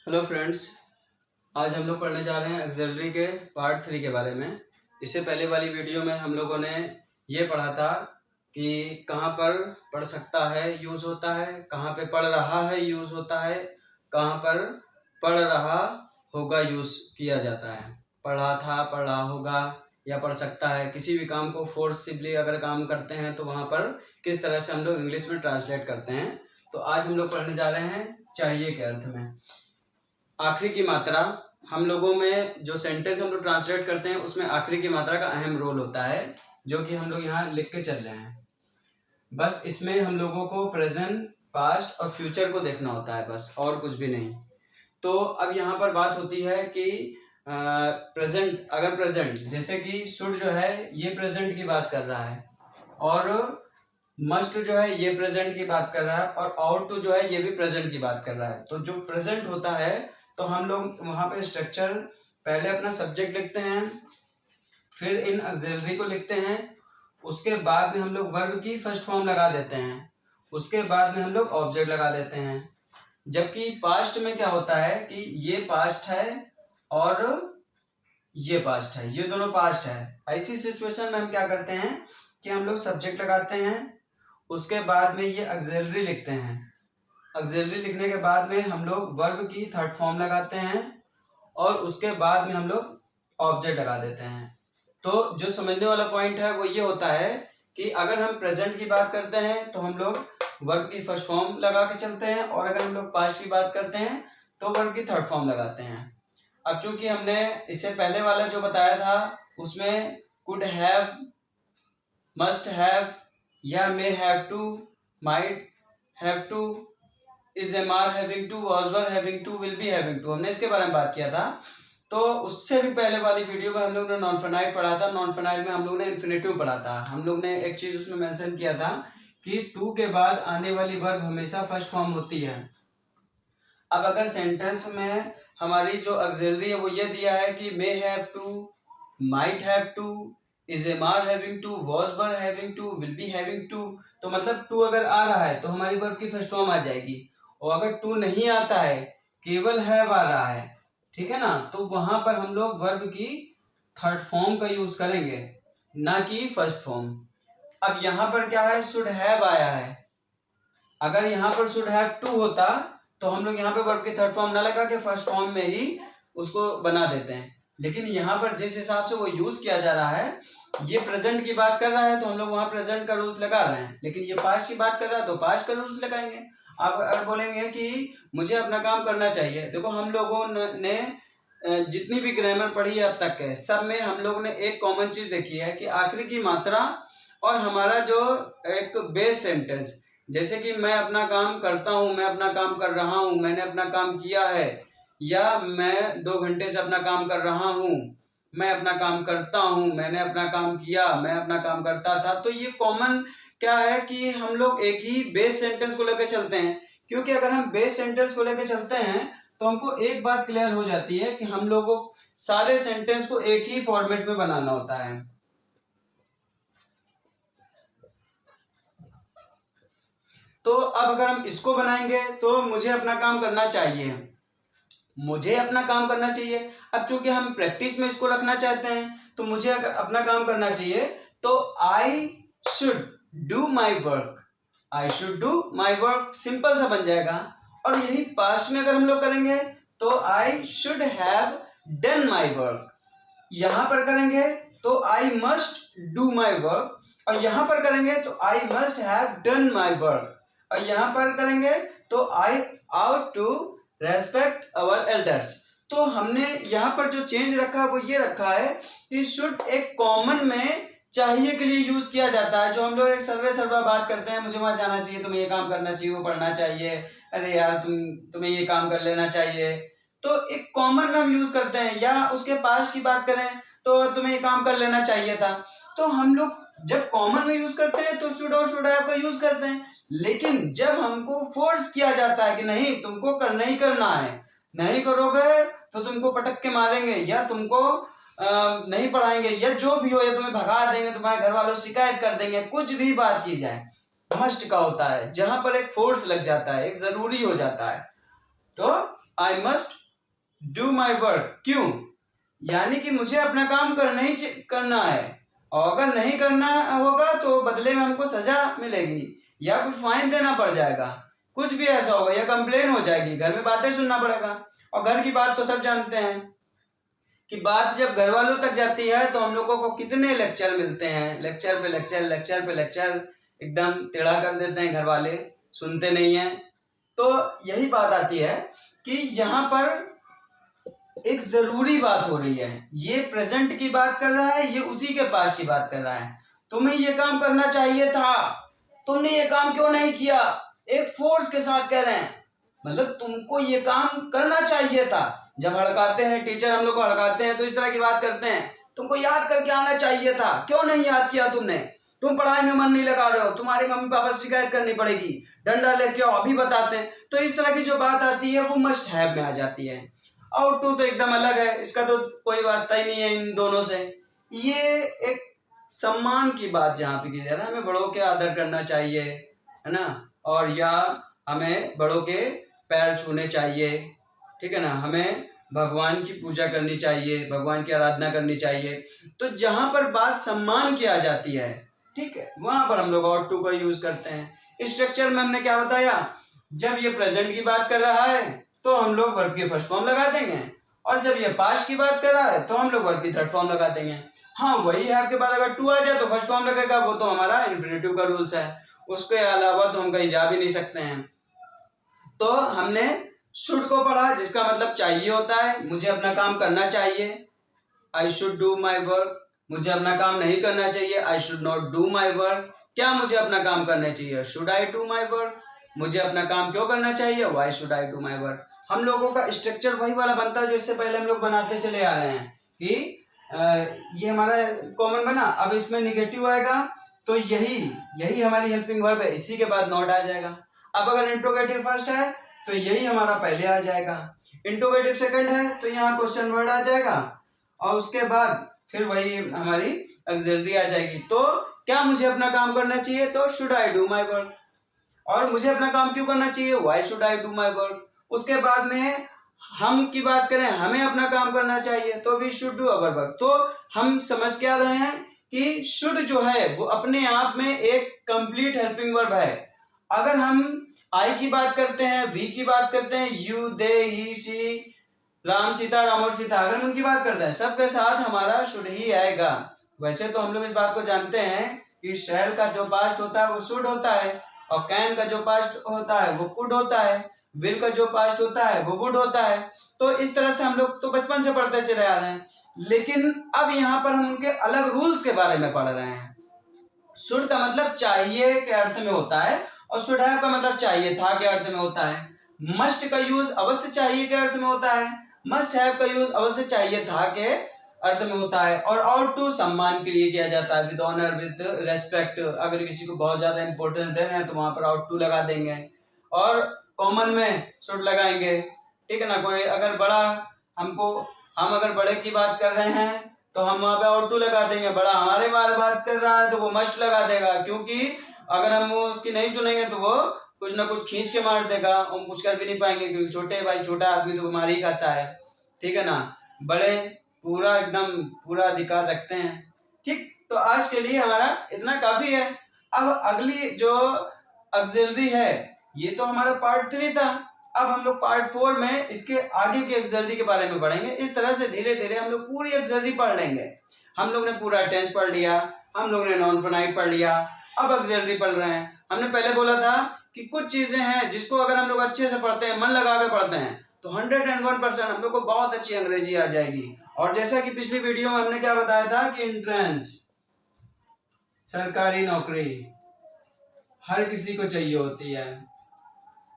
Hello friends, आज हम लोग पढ़ने जा रहे हैं ऑक्सिलरी के पार्ट 3 के बारे में। इससे पहले वाली वीडियो में हम लोगों ने ये पढ़ा था कि कहाँ पर पढ़ सकता है यूज़ होता है, कहाँ पे पढ़ रहा है यूज़ होता है, कहाँ पर पढ़ रहा होगा यूज़ किया जाता है। पढ़ा था, पढ़ रहा होगा या पढ़ सकता है। किसी भी काम को फोर्सिबली अगर काम करते हैं तो वहाँ पर किस तरह से हम लोग इंग्लिश में ट्रांसलेट करते हैं। तो आज हम लोग पढ़ने जा रहे हैं चाहिए के अर्थ में। आखिरी की मात्रा, हम लोगों में जो सेंटेंस हम लोग ट्रांसलेट करते हैं उसमें आखिरी की मात्रा का अहम रोल होता है, जो कि हम लोग यहाँ लिख के चल रहे हैं। बस इसमें हम लोगों को प्रेजेंट, पास्ट और फ्यूचर को देखना होता है, बस और कुछ भी नहीं। तो अब यहाँ पर बात होती है कि प्रेजेंट, अगर प्रेजेंट जैसे कि शुड जो है ये प्रेजेंट की बात कर रहा है, और मस्ट जो है ये प्रेजेंट की बात कर रहा है, और आउट टू जो है ये भी प्रेजेंट की बात कर रहा है। तो जो प्रेजेंट होता है तो हम लोग वहाँ पे स्ट्रक्चर पहले अपना सब्जेक्ट लिखते हैं, फिर इन ऑक्सिलरी को लिखते हैं, उसके बाद में हम लोग वर्ब की फर्स्ट फॉर्म लगा देते हैं, उसके बाद में हम लोग ऑब्जेक्ट लगा देते हैं। जबकि पास्ट में क्या होता है कि ये पास्ट है और ये पास्ट है, ये दोनों पास्ट है। ऐसी सिचुएशन में हम क्या करते हैं कि हम लोग सब्जेक्ट लगाते हैं, उसके बाद में ये ऑक्सिलरी लिखते हैं। ऑक्सिलरी लिखने के बाद में हम लोग वर्ब की थर्ड फॉर्म लगाते हैं, और उसके बाद में हम लोग ऑब्जेक्ट लगा देते हैं। तो जो समझने वाला पॉइंट है वो ये होता है कि अगर हम प्रेजेंट की बात करते हैं तो हम लोग वर्ब की फर्स्ट फॉर्म लगा के चलते हैं, और अगर हम लोग पास्ट की बात करते हैं तो वर्ब की थर्ड फॉर्म लगाते हैं। अब चूंकि हमने इससे पहले वाला जो बताया था उसमें कुड हैव, मस्ट हैव या may have to, might have to, is am are having to, was were having to, will be having to, हमने इसके बारे में बात किया था। तो उससे भी पहले वाली वीडियो में हम लोग ने नॉन फाइनाइट पढ़ा था। नॉन फाइनाइट में हम लोग ने इन्फिनेटिव पढ़ा था। हम लोग ने एक चीज उसमें मेंशन किया था कि टू के बाद आने वाली वर्ब हमेशा फर्स्ट फॉर्म होती है। अब अगर सेंटेंस में हमारी जो ऑक्सिलरी है वो ये दिया है कि may have to, might have to, is am are having to, was were having to, will be having to, तो मतलब टू अगर आ रहा है तो हमारी वर्ब की फर्स्ट फॉर्म आ जाएगी। और अगर टू नहीं आता है, केवल हैव आ रहा है, ठीक है ना, तो वहां पर हम लोग वर्ब की थर्ड फॉर्म का यूज करेंगे, ना कि फर्स्ट फॉर्म। अब यहाँ पर क्या है, शुड हैव आया है। अगर यहाँ पर शुड हैव टू होता तो हम लोग यहाँ पे वर्ब की थर्ड फॉर्म ना लगा के फर्स्ट फॉर्म में ही उसको बना देते हैं। लेकिन यहाँ पर जिस हिसाब से वो यूज किया जा रहा है, ये प्रेजेंट की बात कर रहा है तो हम लोग वहां प्रेजेंट का रूल्स लगा रहे हैं, लेकिन ये पास्ट की बात कर रहा है तो पास्ट का रूल्स लगाएंगे। आप अगर बोलेंगे कि मुझे अपना काम करना चाहिए, देखो हम लोगों ने जितनी भी ग्रामर पढ़ी है अब तक के सब में हम लोगों ने एक कॉमन चीज देखी है कि आखिरी की मात्रा और हमारा जो एक बेस सेंटेंस, जैसे कि मैं अपना काम करता हूँ, मैं अपना काम कर रहा हूँ, मैंने अपना काम किया है, या मैं 2 घंटे से अपना काम कर रहा हूँ, मैं अपना काम करता हूँ, मैंने अपना काम किया, मैं अपना काम करता था। तो ये कॉमन क्या है कि हम लोग एक ही बेस सेंटेंस को लेकर चलते हैं, क्योंकि अगर हम बेस सेंटेंस को लेकर चलते हैं तो हमको एक बात क्लियर हो जाती है कि हम लोगों को सारे सेंटेंस को एक ही फॉर्मेट में बनाना होता है। तो अब अगर हम इसको बनाएंगे तो मुझे अपना काम करना चाहिए, मुझे अपना काम करना चाहिए। अब चूंकि हम प्रैक्टिस में इसको रखना चाहते हैं तो मुझे अगर अपना काम करना चाहिए तो I should do my work, I should do my work, simple सा बन जाएगा। और यही पास्ट में अगर हम लोग करेंगे तो I should have done my work, यहां पर करेंगे तो I must do my work, और यहां पर करेंगे तो I must have done my work, और यहां पर करेंगे तो I ought to respect our elders. तो हमने यहाँ पर जो चेंज रखा वो ये रखा है कि शुड एक कॉमन में चाहिए के लिए यूज किया जाता है। जो हम लोग एक सर्वे बात करते हैं, मुझे वहां जाना चाहिए, तुम्हें ये काम करना चाहिए, वो पढ़ना चाहिए, अरे यार तुम्हें ये काम कर लेना चाहिए, तो एक कॉमन में हम यूज करते हैं। या उसके पास की बात करें तो तुम्हें ये काम कर लेना चाहिए था। तो हम लोग जब कॉमन में यूज करते हैं तो शुड और शुड हैव का यूज करते हैं। लेकिन जब हमको फोर्स किया जाता है कि नहीं तुमको करना ही करना है, नहीं करोगे तो तुमको पटक के मारेंगे, या तुमको नहीं पढ़ाएंगे, या जो भी हो, या तुम्हें भगा देंगे, तुम्हारे घर वालों शिकायत कर देंगे, कुछ भी बात की जाए, मस्ट का होता है। जहां पर एक फोर्स लग जाता है, एक जरूरी हो जाता है। तो I must do my work. क्यों? यानी कि मुझे अपना काम करना है, और अगर नहीं करना होगा तो बदले में हमको सजा मिलेगी या कुछ फाइन देना पड़ जाएगा, कुछ भी ऐसा होगा, या कंप्लेन हो जाएगी, घर में बातें सुनना पड़ेगा। और घर की बात तो सब जानते हैं कि बात जब घर वालों तक जाती है तो हम लोगों को कितने लेक्चर मिलते हैं, लेक्चर पे लेक्चर, लेक्चर पे लेक्चर, एकदम टेढ़ा कर देते हैं घर वाले, सुनते नहीं हैं। तो यही बात आती है कि यहाँ पर एक जरूरी बात हो रही है, ये प्रेजेंट की बात कर रहा है, ये उसी के पास की बात कर रहा है। तुम्हें ये काम करना चाहिए था, तुमने ये काम क्यों नहीं किया, एक फोर्स के साथ कह रहे हैं, मतलब तुमको ये काम करना चाहिए था। जब हड़काते हैं टीचर, हम लोग को हड़काते हैं तो इस तरह की बात करते हैं, तुमको याद करके आना चाहिए था, क्यों नहीं याद किया तुमने, तुम पढ़ाई में मन नहीं लगा रहे हो, तुम्हारे मम्मी पापा से शिकायत करनी पड़ेगी, डंडा लेके आओ, अभी बताते हैं। तो इस तरह की जो बात आती है वो मस्ट हैव में आ जाती है। आउट टू तो एकदम अलग है, इसका तो कोई वास्ता ही नहीं है इन दोनों से। ये एक सम्मान की बात जहाँ पे की जाता है, हमें बड़ों के आदर करना चाहिए, है ना, और या हमें बड़ों के पैर छूने चाहिए, ठीक है ना, हमें भगवान की पूजा करनी चाहिए, भगवान की आराधना करनी चाहिए। तो जहां पर बात सम्मान की आ जाती है, ठीक है, वहां पर हम लोग आउट टू का यूज करते हैं। स्ट्रक्चर में हमने क्या बताया, जब ये प्रेजेंट की बात कर रहा है तो हम लोग वर्ब की फर्स्ट फॉर्म लगा देंगे, और जब ये पास्ट की बात कर रहा है तो हम लोग वर्ब की थर्ड फॉर्म लगा देंगे। हाँ, वही हैव के बाद अगर टू आ जाए तो फर्स्ट फॉर्म लगेगा, वो तो हमारा इन्फिनेटिव का रूल्स है, उसके अलावा तो हम कहीं जा भी नहीं सकते हैं। तो हमने शुड को पढ़ा, जिसका मतलब चाहिए होता है, मुझे अपना काम करना चाहिए, I should do my work. मुझे अपना काम नहीं करना चाहिए, I should not do my work. क्या मुझे अपना काम करना चाहिए, should I do my work. मुझे अपना काम क्यों करना चाहिए, why should I do my work. हम लोगों का स्ट्रक्चर वही वाला बनता है जो इससे पहले हम लोग बनाते चले आ रहे हैं कि ये हमारा कॉमन बना, अब इसमें निगेटिव आएगा तो यही हमारी हेल्पिंग वर्ब है, इसी के बाद नॉट आ जाएगा। अब अगर इंट्रोगेटिव फर्स्ट है तो यही हमारा पहले आ जाएगा, इंट्रोगेटिव सेकंड है तो यहाँ क्वेश्चन वर्ड आ जाएगा, और उसके बाद फिर वही हमारी ऑक्सिलरी आ जाएगी। तो क्या मुझे अपना काम करना चाहिए, तो should I do my work. और मुझे अपना काम क्यों करना चाहिए, why should I do my work. उसके बाद में हम की बात करें, हमें अपना काम करना चाहिए तो we should do our work. तो हम समझ क्या रहे हैं कि शुड जो है वो अपने आप में एक कंप्लीट हेल्पिंग वर्ब है। अगर हम आई की बात करते हैं, वी की बात करते हैं, you, they, he, she, Ram, Sita, Ram और सीता, अगर हम उनकी बात करते हैं सबके साथ हमारा शुड ही आएगा। वैसे तो हम लोग इस बात को जानते हैं कि शैल का जो पास्ट होता है वो शुड होता है, और कैन का जो पास्ट होता है वो कुड होता है, विल का जो पास्ट होता है वो वुड होता है। तो इस तरह से हम लोग तो बचपन से पढ़ते चले आ रहे हैं, लेकिन अब यहाँ पर हम उनके अलग रूल्स के बारे में पढ़ रहे हैं। शुड का मतलब चाहिए के अर्थ में होता है, और शुड हैव का मतलब चाहिए था के अर्थ में होता है। मस्ट का यूज अवश्य चाहिए के अर्थ में होता है, मस्ट हैव का यूज अवश्य चाहिए था के अर्थ में होता है। और आउट टू सम्मान के लिए किया जाता है, विद ऑनर, विद रेस्पेक्ट। अगर किसी को बहुत ज्यादा इंपॉर्टेंस दे रहे हैं तो वहां पर आउट टू लगा देंगे, और कॉमन में शुड लगाएंगे, ठीक है ना। कोई अगर बड़ा हम अगर बड़े की बात कर रहे हैं तो हम वहां पे आउट टू लगा देंगे, बड़ा हमारे बारे बात कर रहा है तो वो मस्ट लगा देगा, क्योंकि अगर हम उसकी नहीं सुनेंगे तो वो कुछ ना कुछ खींच के मार देगा, हम कुछ कर भी नहीं पाएंगे, क्योंकि छोटे भाई छोटा आदमी तो बीमारी ही खाता है, ठीक है ना। बड़े पूरा एकदम पूरा अधिकार रखते हैं, ठीक। तो आज के लिए हमारा इतना काफी है। अब अगली जो ऑक्सिलरी है ये तो हमारा पार्ट 3 था, अब हम लोग पार्ट 4 में इसके आगे की ऑक्सिलरी के बारे में पढ़ेंगे। इस तरह से धीरे धीरे हम लोग पूरी ऑक्सिलरी पढ़ लेंगे। हम लोग ने पूरा टेंस पढ़ लिया, हम लोग ने नॉन फिनाइट पढ़ लिया, अब ऑक्सिलरी पढ़ रहे हैं। हमने पहले बोला था कि कुछ चीजें हैं जिसको अगर हम लोग अच्छे से पढ़ते हैं, मन लगा के पढ़ते हैं, तो 101% हम लोग को बहुत अच्छी अंग्रेजी आ जाएगी। और जैसा कि पिछली वीडियो में हमने क्या बताया था कि एंट्रेंस, सरकारी नौकरी हर किसी को चाहिए होती है।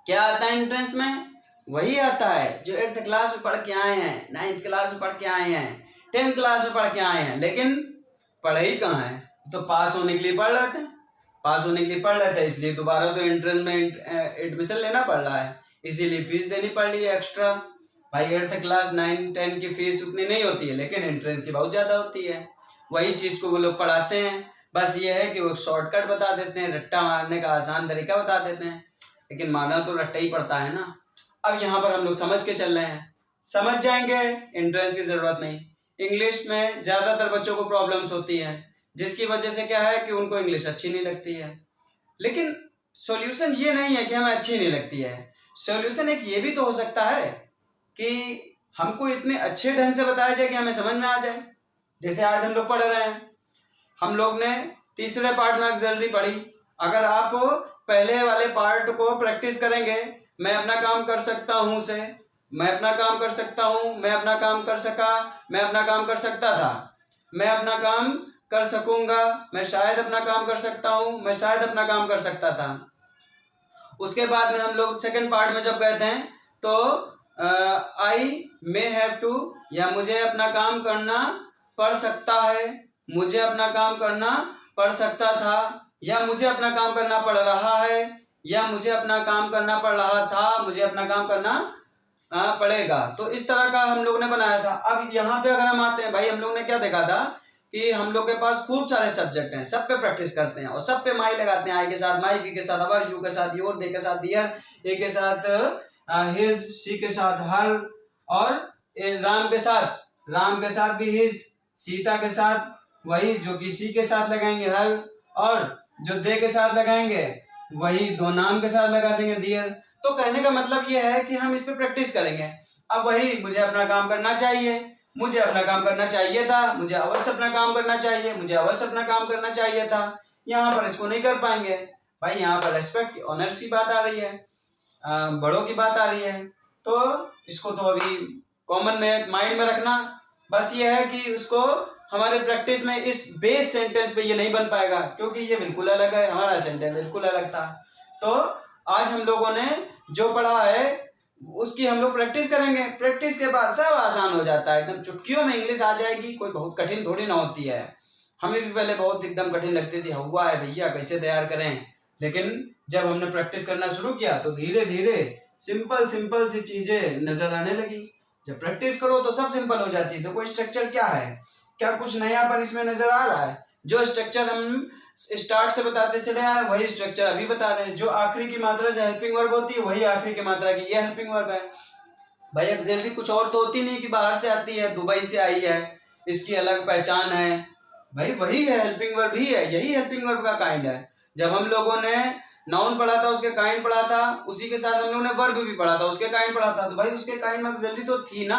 क्या आता है एंट्रेंस में, वही आता है जो 8th क्लास में पढ़ के आए हैं, 9th क्लास में पढ़ के आए हैं, 10th क्लास में पढ़ के आए हैं, लेकिन पढ़े ही कहाँ है। तो पास होने के लिए पढ़ लेते हैं, पास होने के लिए पढ़ लेते हैं, इसलिए दोबारा तो एंट्रेंस में एडमिशन लेना पड़ रहा है, इसीलिए फीस देनी पड़ रही है एक्स्ट्रा। भाई 8th क्लास 9, 10 की फीस उतनी नहीं होती है, लेकिन एंट्रेंस की बहुत ज़्यादा होती है। वही चीज़ को वो लोग पढ़ाते हैं, बस ये है कि वो शॉर्टकट बता देते हैं, रट्टा मारने का आसान तरीका बता देते हैं, लेकिन मारना तो रट्टा ही पड़ता है ना। अब यहाँ पर हम लोग समझ के चल रहे हैं, समझ जाएंगे, एंट्रेंस की जरूरत नहीं। इंग्लिश में ज्यादातर बच्चों को प्रॉब्लम्स होती है, जिसकी वजह से क्या है कि उनको इंग्लिश अच्छी नहीं लगती है। लेकिन सॉल्यूशन ये नहीं है कि हमें अच्छी नहीं लगती है, सॉल्यूशन एक ये भी तो हो सकता है कि हमको इतने अच्छे ढंग से बताया जाए कि हमें समझ में आ जाए। जैसे आज हम लोग पढ़ रहे हैं, हम लोग ने तीसरे पार्ट में ऑक्सिलरी पढ़ी। अगर आप पहले वाले पार्ट को प्रैक्टिस करेंगे, मैं अपना काम कर सकता हूँ से, मैं अपना काम कर सकता हूँ, मैं अपना काम कर सका, मैं अपना काम कर सकता था, मैं अपना काम कर सकूंगा, मैं शायद अपना काम कर सकता हूँ, मैं शायद अपना काम कर सकता था। उसके बाद में हम लोग सेकंड पार्ट में जब गए थे तो आई मे हैव टू, या मुझे अपना काम करना पड़ सकता है, मुझे अपना काम करना पड़ सकता था, या मुझे अपना काम करना पड़ रहा है, या मुझे अपना काम करना पड़ रहा था, मुझे अपना काम करना पड़ेगा। तो इस तरह का हम लोग ने बनाया था। अब यहाँ पे अगर हम आते हैं भाई, हम लोग ने क्या देखा था कि हम लोग के पास खूब सारे सब्जेक्ट हैं, सब पे प्रैक्टिस करते हैं और सब पे माई लगाते हैं। आई के साथ माई, बी के साथ अवर, यू के साथ योर, दे के साथ दियर, ए के साथ हिज, सी के साथ हर, और राम के साथ भी हिज, सीता के साथ वही जो कि सी के साथ लगाएंगे हर, और जो दे के साथ लगाएंगे वही दो नाम के साथ लगा देंगे दियर। तो कहने का मतलब ये है कि हम इस पे प्रैक्टिस करेंगे। अब वही मुझे अपना काम करना चाहिए, मुझे अपना काम करना चाहिए था, मुझे अवश्य अपना काम करना चाहिए, मुझे अवश्य अपना काम करना चाहिए था, यहाँ पर इसको नहीं कर पाएंगे भाई। यहाँ पर रेस्पेक्ट, ऑनर्स की बात आ रही है, बड़ों की बात आ रही है, तो इसको तो अभी कॉमन में माइंड में रखना। बस ये है कि उसको हमारे प्रैक्टिस में इस बेस सेंटेंस पे ये नहीं बन पाएगा, क्योंकि ये बिल्कुल अलग है, हमारा सेंटेंस बिल्कुल अलग था। तो आज हम लोगों ने जो पढ़ा है उसकी हम लोग प्रैक्टिस करेंगे। प्रैक्टिस के बाद सब आसान हो जाता है, एकदम चुटकियों में इंग्लिश आ जाएगी, कोई बहुत कठिन थोड़ी ना होती है। हमें भी पहले बहुत एकदम कठिन लगती थी, हुआ है भैया कैसे तैयार करें, लेकिन जब हमने प्रैक्टिस करना शुरू किया तो धीरे धीरे सिंपल सिंपल सी चीजें नजर आने लगी। जब प्रैक्टिस करो तो सब सिंपल हो जाती है। तो कोई स्ट्रक्चर क्या है, क्या कुछ नयापन इसमें नजर आ रहा है? जो स्ट्रक्चर हम स्टार्ट से बताते चले आए वही स्ट्रक्चर अभी बता रहे हैं। जो आखिरी की मात्रा से हेल्पिंग वर्ब होती है वही आखिरी की मात्रा की ये हेल्पिंग वर्ब है भाई। ऑक्सिलरी कुछ और तो होती नहीं कि बाहर से आती है, दुबई से आई है, इसकी अलग पहचान है भाई, वही है, हेल्पिंग वर्ब ही है, यही हेल्पिंग वर्ब का काइंड है। जब हम लोगों ने नाउन पढ़ा था उसके काइंड पढ़ा था, उसी के साथ हम लोगों ने वर्ब भी पढ़ा था उसके काइंड पढ़ा था, तो भाई उसके काइंड में ऑक्सिलरी तो थी ना।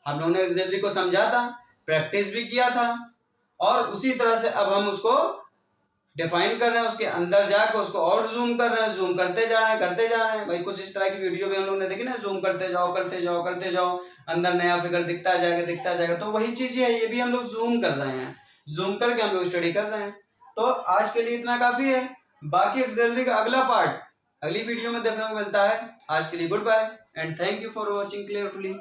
हम लोगों ने ऑक्सिलरी को समझा था, प्रैक्टिस भी किया था, और उसी तरह से अब हम उसको डिफाइन कर रहे हैं, उसके अंदर जाकर उसको और जूम कर रहे हैं, जूम करते जा रहे हैं भाई। कुछ इस तरह की वीडियो भी हम लोग ने देखी ना, जूम करते जाओ अंदर नया फिगर दिखता जाएगा। तो वही चीज है, ये भी हम लोग जूम कर रहे हैं, जूम करके हम लोग स्टडी कर रहे हैं। तो आज के लिए इतना काफी है, बाकी ऑक्सिलरी का अगला पार्ट अगली वीडियो में देखने को मिलता है। आज के लिए good bye and thank you for watching carefully.